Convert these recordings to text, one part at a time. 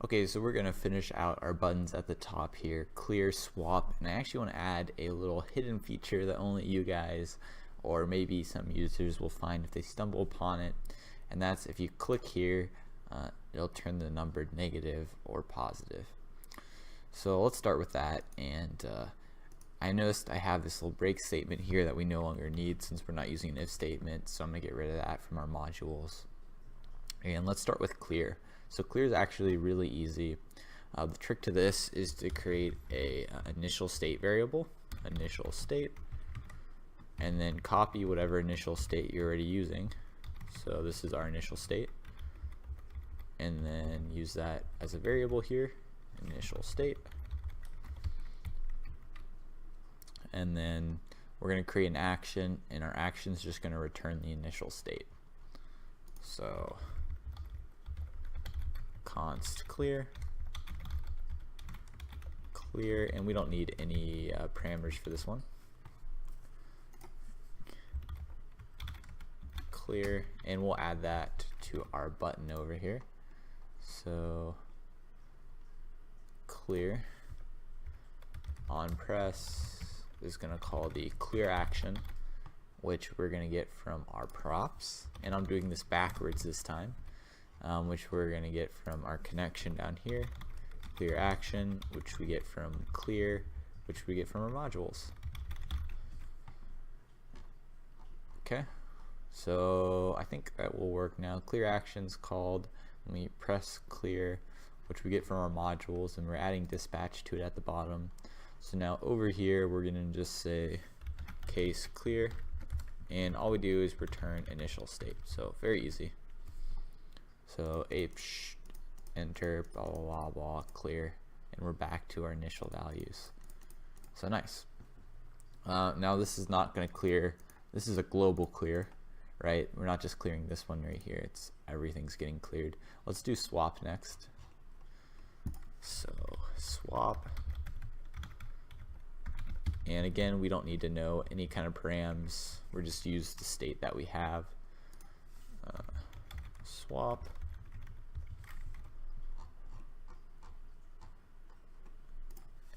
Okay, so we're going to finish out our buttons at the top here, clear, swap, and I actually want to add a little hidden feature that only you guys or maybe some users will find if they stumble upon it, and that's if you click here, it'll turn the number negative or positive. So let's start with that, and I noticed I have this little break statement here that we no longer need since we're not using an if statement, so I'm going to get rid of that from our modules. And let's start with clear. So clear is actually really easy. The trick to this is to create a initial state variable, initial state, and then copy whatever initial state you're already using. So this is our initial state, and then use that as a variable here, initial state, and then we're going to create an action, and our action is just going to return the initial state. So const clear, and we don't need any parameters for this one. Clear, and we'll add that to our button over here. So clear on press is going to call the clear action, which we're going to get from our props, and I'm doing this backwards this time, which we're going to get from our connection down here, clear action, which we get from clear, which we get from our modules. Okay, so I think that will work now. Clear action's called when we press clear, which we get from our modules, and we're adding dispatch to it at the bottom. So now over here we're going to just say case clear, and all we do is return initial state. So very easy. So enter blah blah blah blah clear, and we're back to our initial values. So nice. Now this is not going to clear, this is a global clear, right? We're not just clearing this one right here, it's everything's getting cleared. Let's do swap next. So swap, and again we don't need to know any kind of params, we're just use the state that we have. Swap,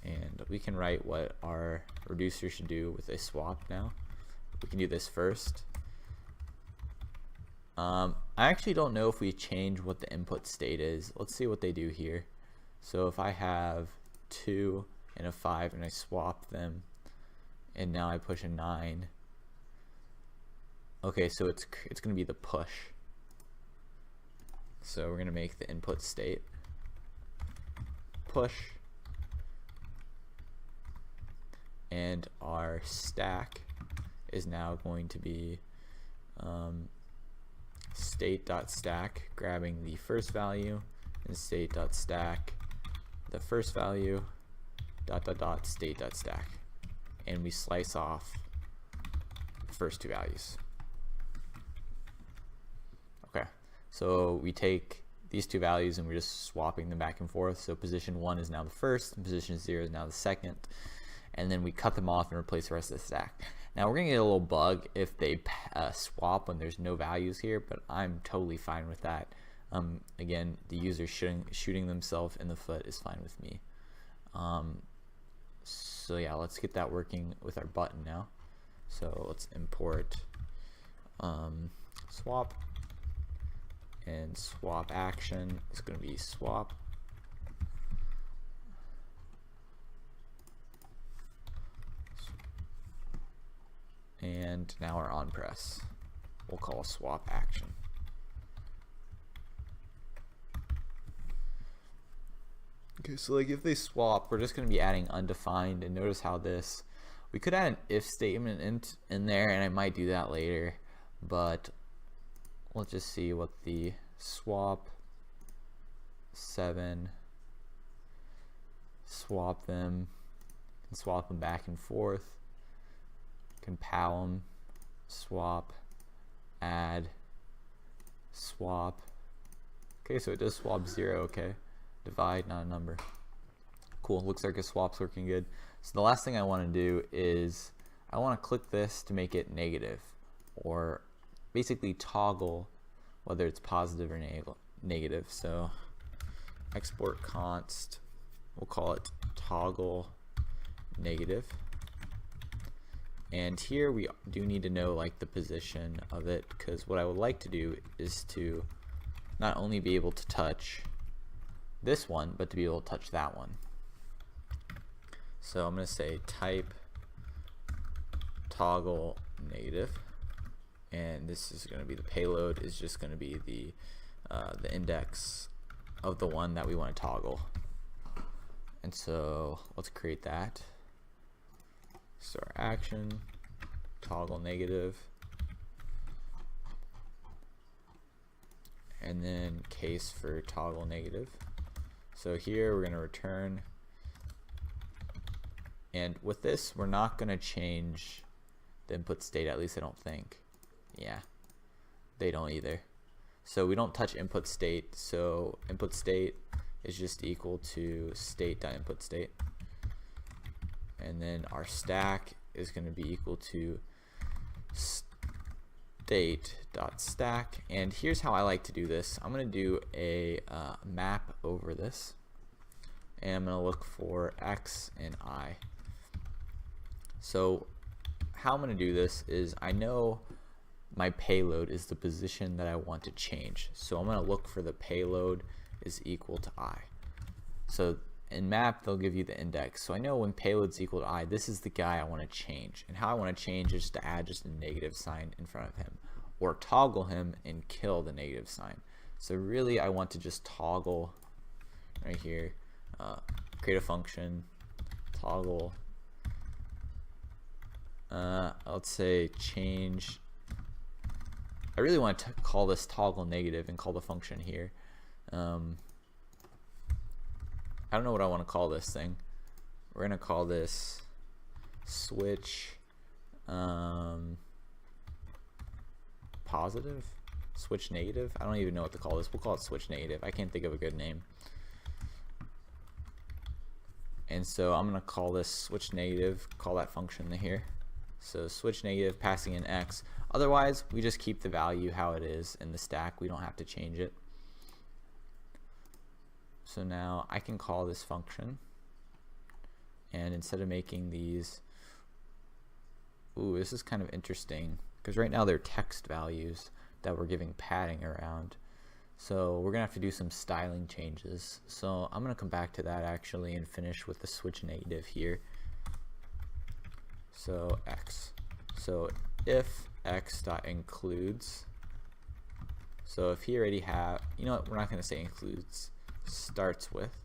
and we can write what our reducer should do with a swap now. We can do this first. I actually don't know if we change what the input state is. Let's see what they do here. So if I have 2 and a 5 and I swap them, and now I push a 9. Okay, so it's going to be the push. So we're going to make the input state push, and our stack is now going to be state.stack, grabbing the first value, and state.stack the first value, state.stack, and we slice off the first two values. Okay, so we take these two values and we're just swapping them back and forth. So position 1 is now the first, and position 0 is now the second, and then we cut them off and replace the rest of the stack. Now we're gonna get a little bug if they swap when there's no values here, but I'm totally fine with that. Again, the user shooting themselves in the foot is fine with me. So yeah, let's get that working with our button now. So let's import swap, and swap action is going to be swap. And now our on press, we'll call swap action. Okay, so like if they swap, we're just going to be adding undefined, and notice how this, we could add an if statement in there, and I might do that later, but let's just see what the swap 7, swap them, and swap them back and forth, compile them, swap, add, swap. Okay, so it does swap 0, okay. Divide, not a number. Cool, looks like a swap's working good. So the last thing I want to do is I want to click this to make it negative, or basically toggle whether it's positive or negative. So export const, we'll call it toggle negative. And here we do need to know like the position of it, because what I would like to do is to not only be able to touch this one, but to be able to touch that one. So I'm going to say type toggle negative, and this is going to be the payload is just going to be the index of the one that we want to toggle. And so let's create that. So our action toggle negative, and then case for toggle negative. So here we're going to return, and with this we're not going to change the input state, at least I don't think. Yeah, they don't either. So we don't touch input state, so input state is just equal to state.input state, and then our stack is going to be equal to state.stack. And here's how I like to do this. I'm going to do a map over this, and I'm going to look for x and I. So how I'm going to do this is, I know my payload is the position that I want to change, so I'm going to look for the payload is equal to I. So in map they'll give you the index, so I know when payload's equal to I, this is the guy I want to change. And how I want to change is to add just a negative sign in front of him, or toggle him and kill the negative sign. So really I want to just toggle right here, create a function, toggle, let's say change. I really want to call this toggle negative and call the function here. I don't know what I want to call this thing. We're going to call this switch positive, switch negative. I don't even know what to call this. We'll call it switch negative. I can't think of a good name. And so I'm going to call this switch negative, call that function here. So switch negative, passing in x. Otherwise we just keep the value how it is in the stack. We don't have to change it. So now I can call this function, and instead of making these, this is kind of interesting, because right now they're text values that we're giving padding around. So we're gonna have to do some styling changes. So I'm gonna come back to that actually and finish with the switch negative here. So x. So if x.includes, so if he already have, you know what, we're not gonna say includes, starts with.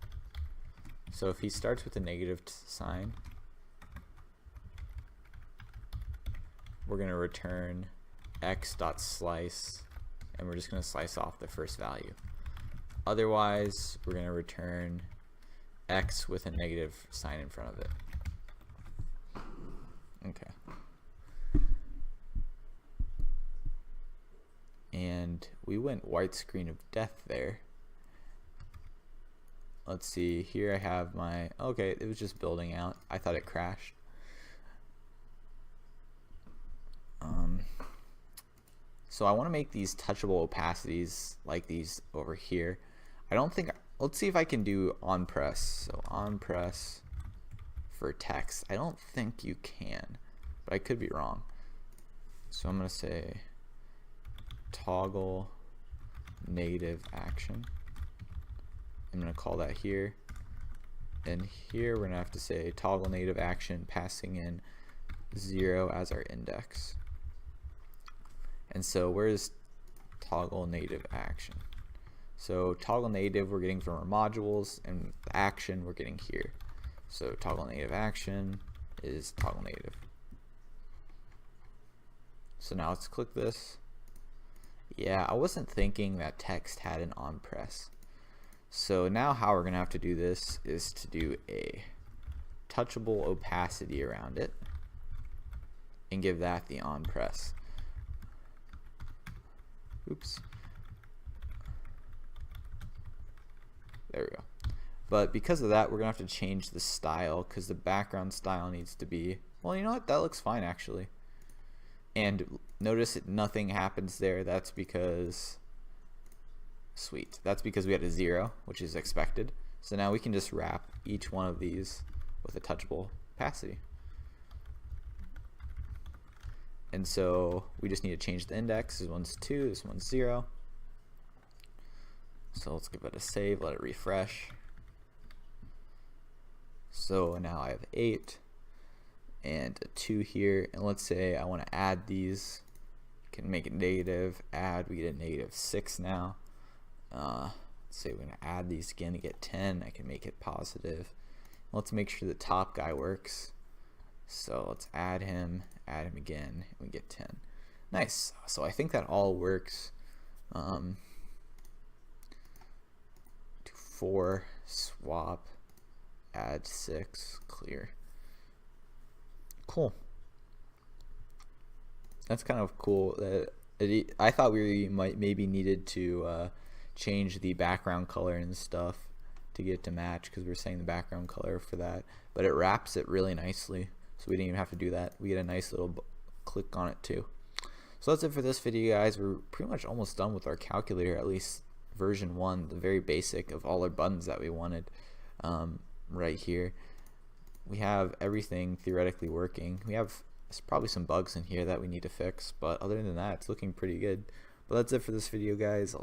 So if he starts with a negative sign, we're going to return x.slice, and we're just going to slice off the first value. Otherwise we're going to return x with a negative sign in front of it. Okay. And we went white screen of death there. Let's see, here I have my, okay, it was just building out. I thought it crashed. So I want to make these touchable opacities like these over here. I don't think, let's see if I can do on press. So on press for text. I don't think you can, but I could be wrong. So I'm going to say toggle negative action. I'm going to call that here, and here we're going to have to say toggle native action, passing in 0 as our index. And so where's toggle native action? So toggle native we're getting from our modules, and the action we're getting here. So toggle native action is toggle native. So now let's click this. Yeah, I wasn't thinking that text had an on press. So now how we're going to have to do this is to do a touchable opacity around it and give that the on press. Oops. There we go. But because of that, we're going to have to change the style, because the background style needs to be, well, you know what? That looks fine actually. And notice that nothing happens there. That's because Sweet. That's because we had a 0, which is expected. So now we can just wrap each one of these with a touchable opacity. And so we just need to change the index. This one's 2, this one's 0. So let's give it a save, let it refresh. So now I have 8 and a 2 here, and let's say I want to add these. Can make it negative, add, we get a -6 now. Let's say we're going to add these again to get 10. I can make it positive. Let's make sure the top guy works. So let's add him again, and we get 10. Nice. So I think that all works. 4, swap, add 6, clear. Cool. That's kind of cool. I thought we might maybe needed to change the background color and stuff to get it to match, because we're setting the background color for that, but it wraps it really nicely, so we didn't even have to do that. We get a nice little click on it too. So that's it for this video, guys. We're pretty much almost done with our calculator, at least version 1, the very basic of all our buttons that we wanted. Right here we have everything theoretically working. We have probably some bugs in here that we need to fix, but other than that, it's looking pretty good. But that's it for this video, guys.